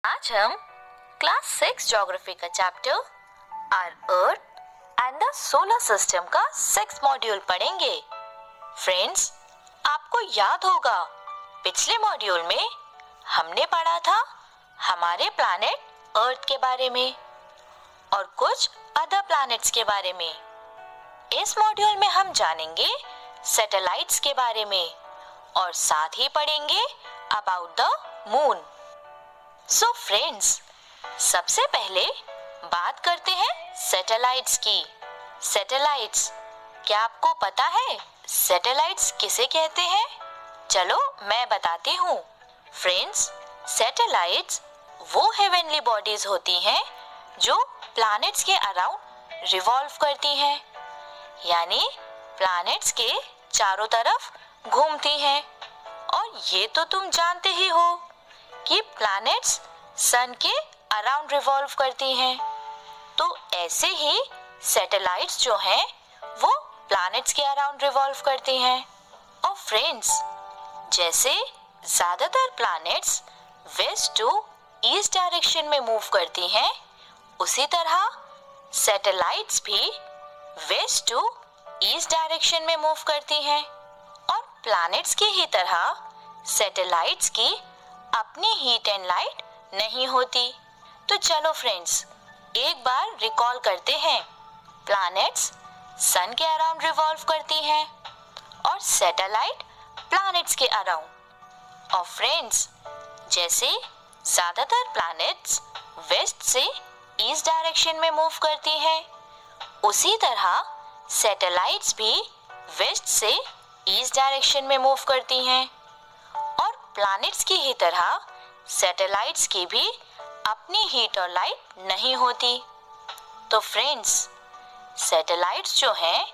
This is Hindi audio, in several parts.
आज हम क्लास 6 ज्योग्राफी का chapter our earth and the solar system का 6 मॉड्यूल पढ़ेंगे। फ्रेंड्स, आपको याद होगा पिछले मॉड्यूल में हमने पढ़ा था हमारे प्लैनेट अर्थ के बारे में और कुछ अदर प्लैनेट्स के बारे में। इस मॉड्यूल में हम जानेंगे सैटेलाइट्स के बारे में और साथ ही पढ़ेंगे about the moon. So friends, सबसे पहले बात करते हैं सैटेलाइट्स की। सैटेलाइट्स, क्या आपको पता है सैटेलाइट्स किसे कहते हैं? चलो मैं बताती हूँ। फ्रेंड्स, सैटेलाइट्स वो हेवनली बॉडीज होती हैं जो प्लैनेट्स के अराउंड रिवॉल्व करती हैं, यानी प्लैनेट्स के चारों तरफ घूमती हैं। और ये तो तुम जानते ही हो कि प्लैनेट्स सन के अराउंड रिवॉल्व करती हैं, तो ऐसे ही सैटेलाइट्स जो हैं वो प्लैनेट्स के अराउंड रिवॉल्व करती हैं। और फ्रेंड्स, जैसे ज्यादातर planets west to east direction में मूव करती हैं, उसी तरह सैटेलाइट्स भी वेस्ट टू ईस्ट डायरेक्शन में मूव करती हैं। और प्लैनेट्स की ही तरह सैटेलाइट्स की अपनी हीट एंड लाइट नहीं होती। तो चलो फ्रेंड्स, एक बार रिकॉल करते हैं। प्लैनेट्स सन के अराउंड रिवॉल्व करती हैं और सैटेलाइट प्लैनेट्स के अराउंड। और फ्रेंड्स, जैसे ज्यादातर प्लैनेट्स वेस्ट से ईस्ट डायरेक्शन में मूव करती हैं, उसी तरह सैटेलाइट्स भी वेस्ट से ईस्ट डायरेक्शन में मूव करती हैं। और प्लैनेट्स की ही तरह सैटेलाइट्स की भी अपनी हीट और लाइट नहीं होती। तो फ्रेंड्स, सैटेलाइट्स जो हैं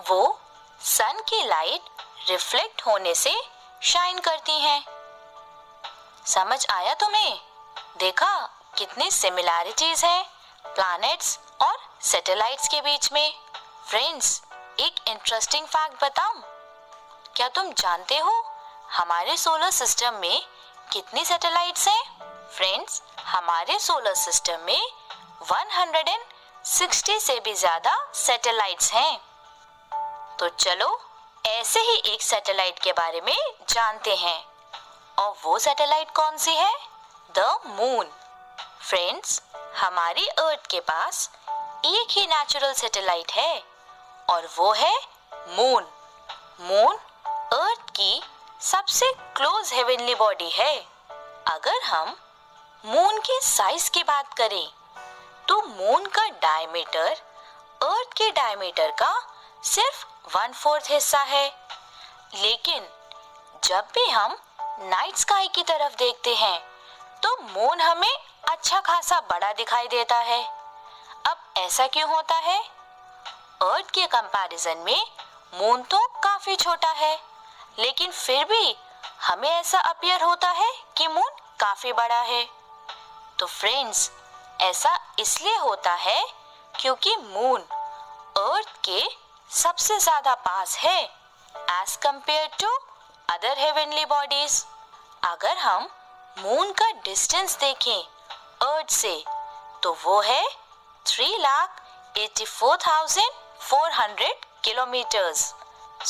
वो सन की लाइट रिफ्लेक्ट होने से शाइन करती हैं। समझ आया तुम्हें? देखा कितनी सिमिलैरिटीज हैं प्लैनेट्स और सैटेलाइट्स के बीच में। फ्रेंड्स, एक इंटरेस्टिंग फैक्ट बताऊं? क्या तुम जानते हो हमारे सोलर सिस्टम में कितनी सैटेलाइट्स हैं? फ्रेंड्स, हमारे सोलर सिस्टम में 160 से भी ज्यादा सैटेलाइट्स हैं। तो चलो ऐसे ही एक सैटेलाइट के बारे में जानते हैं। और वो सैटेलाइट कौन सी है? The moon. फ्रेंड्स, हमारी अर्थ के पास एक ही नेचुरल सैटेलाइट है और वो है मून। मून अर्थ की सबसे क्लोज हेवनली बॉडी है। अगर हम मून के साइज की बात करें तो मून का डायमीटर अर्थ के डायमीटर का सिर्फ 1/4 हिस्सा है। लेकिन जब भी हम नाइट स्काई की तरफ देखते हैं तो मून हमें अच्छा खासा बड़ा दिखाई देता है। अब ऐसा क्यों होता है? अर्थ के कंपैरिजन में मून तो काफी छोटा है, लेकिन फिर भी हमें ऐसा अपीयर होता है कि मून काफी बड़ा है। तो फ्रेंड्स, ऐसा इसलिए होता है क्योंकि मून अर्थ के सबसे ज्यादा पास है as compare to other heavenly bodies. अगर हम मून का डिस्टेंस देखें अर्थ से तो वो है 3,84,400 kilometers.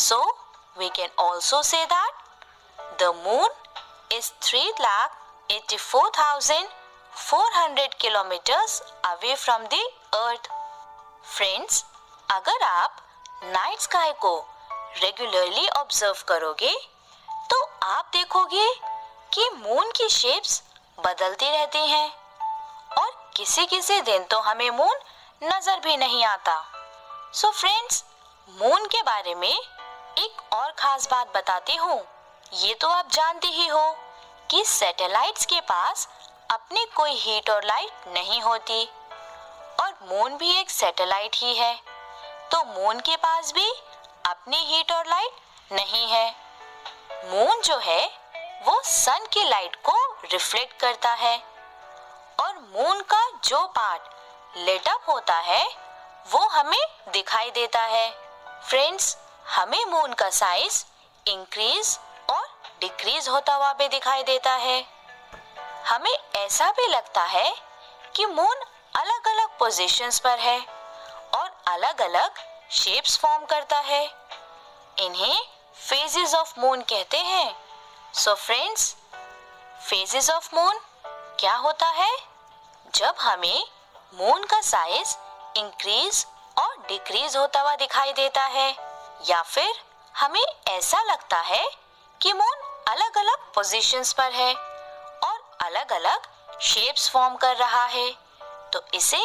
So we can also say that the moon is 3,84,400 kilometers away from the earth. Friends, अगर आप नाइट स्काई को रेगुलरली ऑब्जर्व करोगे तो आप देखोगे कि मून की शेप्स बदलती रहती हैं और किसी किसी दिन तो हमें मून नजर भी नहीं आता। सो फ्रेंड्स, मून के बारे में एक और खास बात बताती हूँ। ये तो आप जानते ही हो कि सैटेलाइट्स के पास अपनी कोई हीट और लाइट नहीं होती और मून भी एक सैटेलाइट ही है, तो मून के पास भी अपनी हीट और लाइट नहीं है। मून जो है वो सन की लाइट को रिफ्लेक्ट करता है और मून का जो पार्ट लिट अप होता है वो हमें दिखाई देता है। फ्रेंड्स, हमें मून का साइज इंक्रीज और डिक्रीज होता हुआ भी दिखाई देता है। हमें ऐसा भी लगता है कि मून अलग अलग पोजीशंस पर है और अलग अलग शेप्स फॉर्म करता है। इन्हें फेजेस ऑफ मून कहते हैं। So friends, phases of moon क्या होता है? जब हमें मून का साइज इंक्रीज और डिक्रीज होता हुआ दिखाई देता है, या फिर हमें ऐसा लगता है कि मून अलग अलग पोजीशंस पर है और अलग अलग शेप्स फॉर्म कर रहा है, तो इसे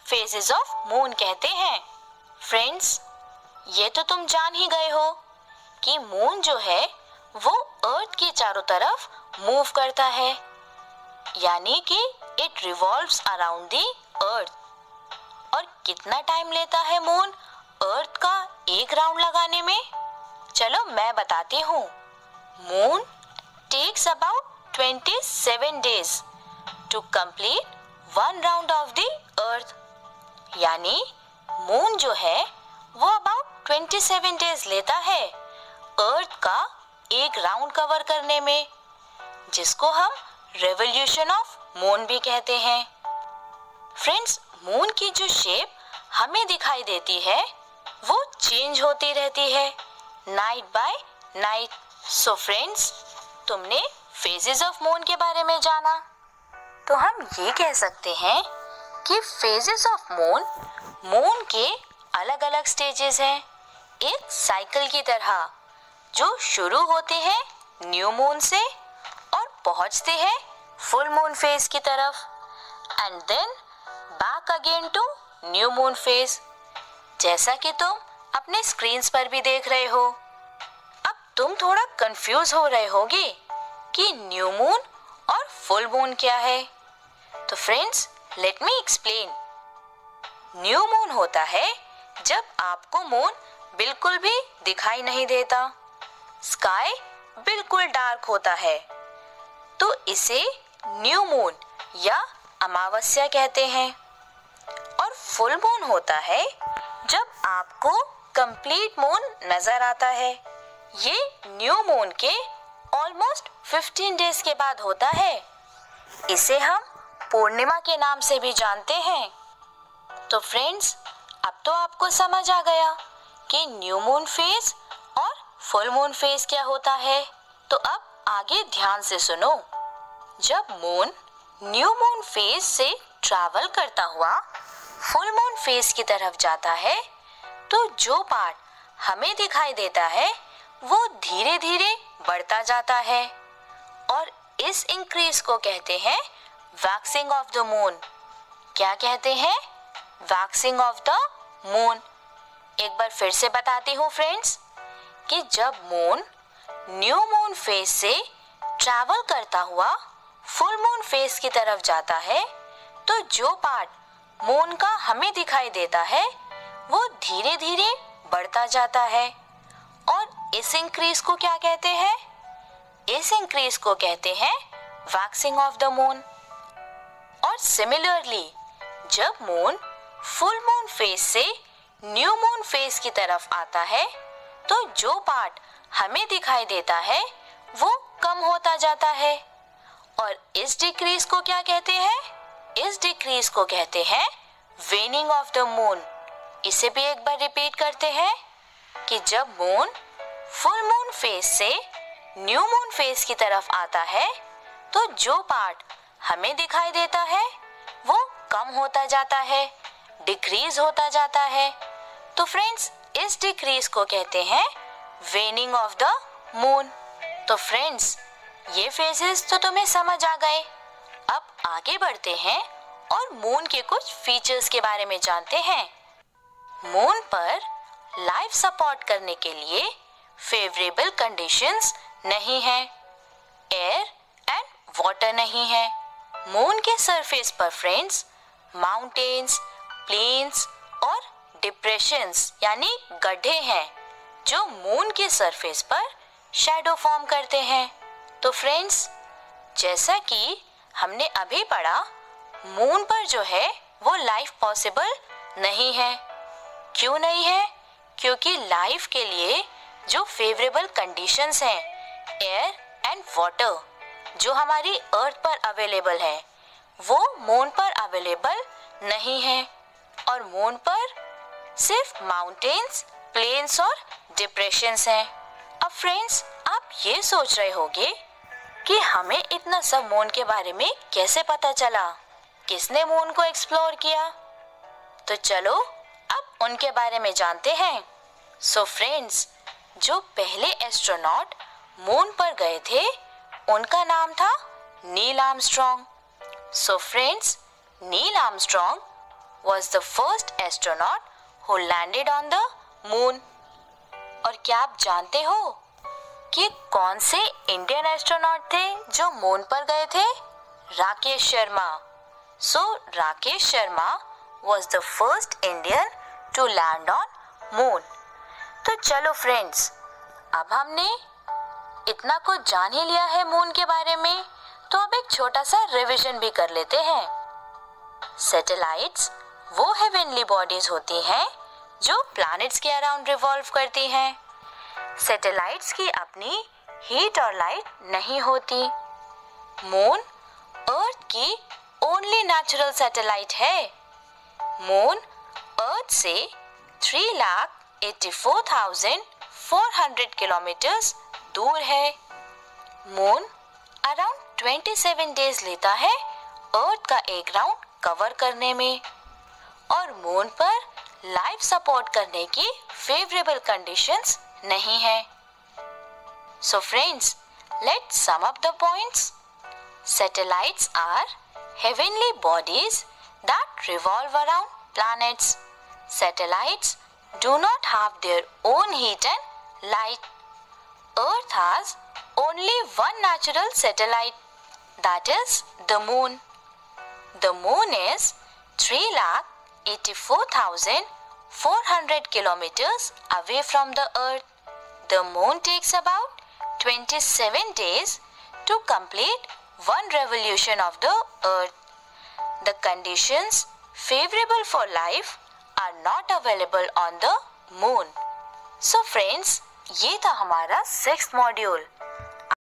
फेजेस ऑफ मून कहते हैं। फ्रेंड्स, ये तो तुम जान ही गए हो कि मून जो है वो अर्थ के चारों तरफ मूव करता है, यानी कि it revolves around the earth. और कितना टाइम लेता है मून अर्थ का एक राउंड लगाने में? चलो मैं बताती हूँ। Moon takes about 27 days to complete one round of the earth. यानी मून जो है वो अबाउट 27 days लेता है अर्थ का एक राउंड कवर करने में, जिसको हम रेवोल्यूशन ऑफ मून भी कहते हैं। फ्रेंड्स, मून की जो शेप हमें दिखाई देती है वो चेंज होती रहती है night by night. So friends, तुमने फेजेस ऑफ मून के बारे में जाना, तो हम ये कह सकते हैं कि फेजेस ऑफ मून के अलग अलग स्टेजेस हैं, एक साइकिल की तरह, जो शुरू होते हैं न्यू मून से और पहुंचते हैं फुल मून फेज की तरफ, and then back again to new moon phase, जैसा कि तुम अपने स्क्रीन्स पर भी देख रहे हो। अब तुम थोड़ा कंफ्यूज हो रहे होगे कि न्यू मून और फुल मून क्या है। तो friends, let me explain. New moon होता है जब आपको मून बिल्कुल भी दिखाई नहीं देता, स्काई बिल्कुल डार्क होता है, तो इसे न्यू मून या अमावस्या कहते हैं। और फुल मून होता है जब आपको कंप्लीट मून नजर आता है। ये न्यू मून के ऑलमोस्ट 15 days के बाद होता है। इसे हम पूर्णिमा के नाम से भी जानते हैं। तो फ्रेंड्स, अब तो आपको समझ आ गया कि न्यू मून फेज और फुल मून फेज क्या होता है। तो अब आगे ध्यान से सुनो। जब मून न्यू मून फेज से ट्रैवल करता हुआ फुल मून फेज की तरफ जाता है, तो जो पार्ट हमें दिखाई देता है वो धीरे धीरे बढ़ता जाता है, और इस इंक्रीज को कहते हैं वैक्सिंग ऑफ द मून। क्या कहते हैं? Waxing of the moon. एक बार फिर से बताती हूँ फ्रेंड्स, कि जब मून न्यू मून फेज से ट्रैवल करता हुआ फुल मून फेज की तरफ जाता है, तो जो पार्ट मून का हमें दिखाई देता है वो धीरे धीरे बढ़ता जाता है, और इस इंक्रीज को क्या कहते हैं? इस इंक्रीज को कहते हैं वैक्सिंग ऑफ द मून। और सिमिलरली, जब मून फुल मून फेज से न्यू मून फेज की तरफ आता है, तो जो पार्ट हमें दिखाई देता है वो कम होता जाता है, और इस डिक्रीज को क्या कहते हैं? इस डिक्रीज को कहते हैं वेनिंग ऑफ द मून। इसे भी एक बार रिपीट करते हैं कि जब मून फुल मून फेज से न्यू मून फेज की तरफ आता है, तो जो पार्ट हमें दिखाई देता है वो कम होता जाता है, डिक्रीज होता जाता है। तो फ्रेंड्स, इस डिक्रीज को कहते हैं वेनिंग ऑफ द मून। तो फ्रेंड्स, ये फेजेस तो तुम्हें समझ आ गए। अब आगे बढ़ते हैं और मून के कुछ फीचर्स के बारे में जानते हैं। मून पर लाइफ सपोर्ट करने के लिए फेवरेबल कंडीशंस नहीं है, एयर एंड वाटर नहीं है। मून के सरफेस पर फ्रेंड्स माउंटेन्स, प्लेन्स और डिप्रेशंस यानी गड्ढे हैं, जो मून के सरफेस पर शैडो फॉर्म करते हैं। तो फ्रेंड्स, जैसा कि हमने अभी पढ़ा, मून पर जो है वो लाइफ पॉसिबल नहीं है। क्यों नहीं है? क्योंकि लाइफ के लिए जो फेवरेबल कंडीशंस हैं, एयर एंड वाटर, जो हमारी अर्थ पर अवेलेबल है वो मून पर अवेलेबल नहीं है और मून पर सिर्फ माउंटेन्स, प्लेन्स और डिप्रेशंस हैं। अब फ्रेंड्स, आप ये सोच रहे होंगे कि हमें इतना सब मून के बारे में कैसे पता चला, किसने मून को एक्सप्लोर किया? तो चलो अब उनके बारे में जानते हैं। सो फ्रेंड्स, जो पहले एस्ट्रोनॉट मून पर गए थे उनका नाम था Neil Armstrong. So friends, Neil Armstrong was the first astronaut who landed on the moon। और क्या आप जानते हो कि कौन से इंडियन एस्ट्रोनॉट थे जो मून पर गए थे? राकेश शर्मा। सो Rakesh Sharma was the first Indian to land on moon। तो चलो फ्रेंड्स, अब हमने इतना कुछ जान ही लिया है मून के बारे में, तो अब एक छोटा सा रिवीजन भी कर लेते हैं। सैटेलाइट्स वो हेवनली बॉडीज होती हैं जो प्लैनेट्स के अराउंड रिवॉल्व करती हैं। सैटेलाइट्स की अपनी हीट और लाइट नहीं होती। मून अर्थ की ओनली नेचुरल सैटेलाइट है। मून अर्थ से 3,84,400 किलोमीटर्स दूर है। मून अराउंड 27 डेज लेता है अर्थ का एक राउंड कवर करने में और मून पर लाइफ सपोर्ट करने की फेवरेबल कंडीशंस नहीं है। So friends, let's sum up the points. Satellites are heavenly bodies that revolve around planets. Satellites do not have their own heat and light. Earth has only one natural satellite, that is the moon. The moon is 3,84,400 kilometers away from the Earth. The moon takes about 27 days to complete one revolution of the Earth. The conditions favorable for life are not available on the moon. So friends, ये था हमारा 6th मॉड्यूल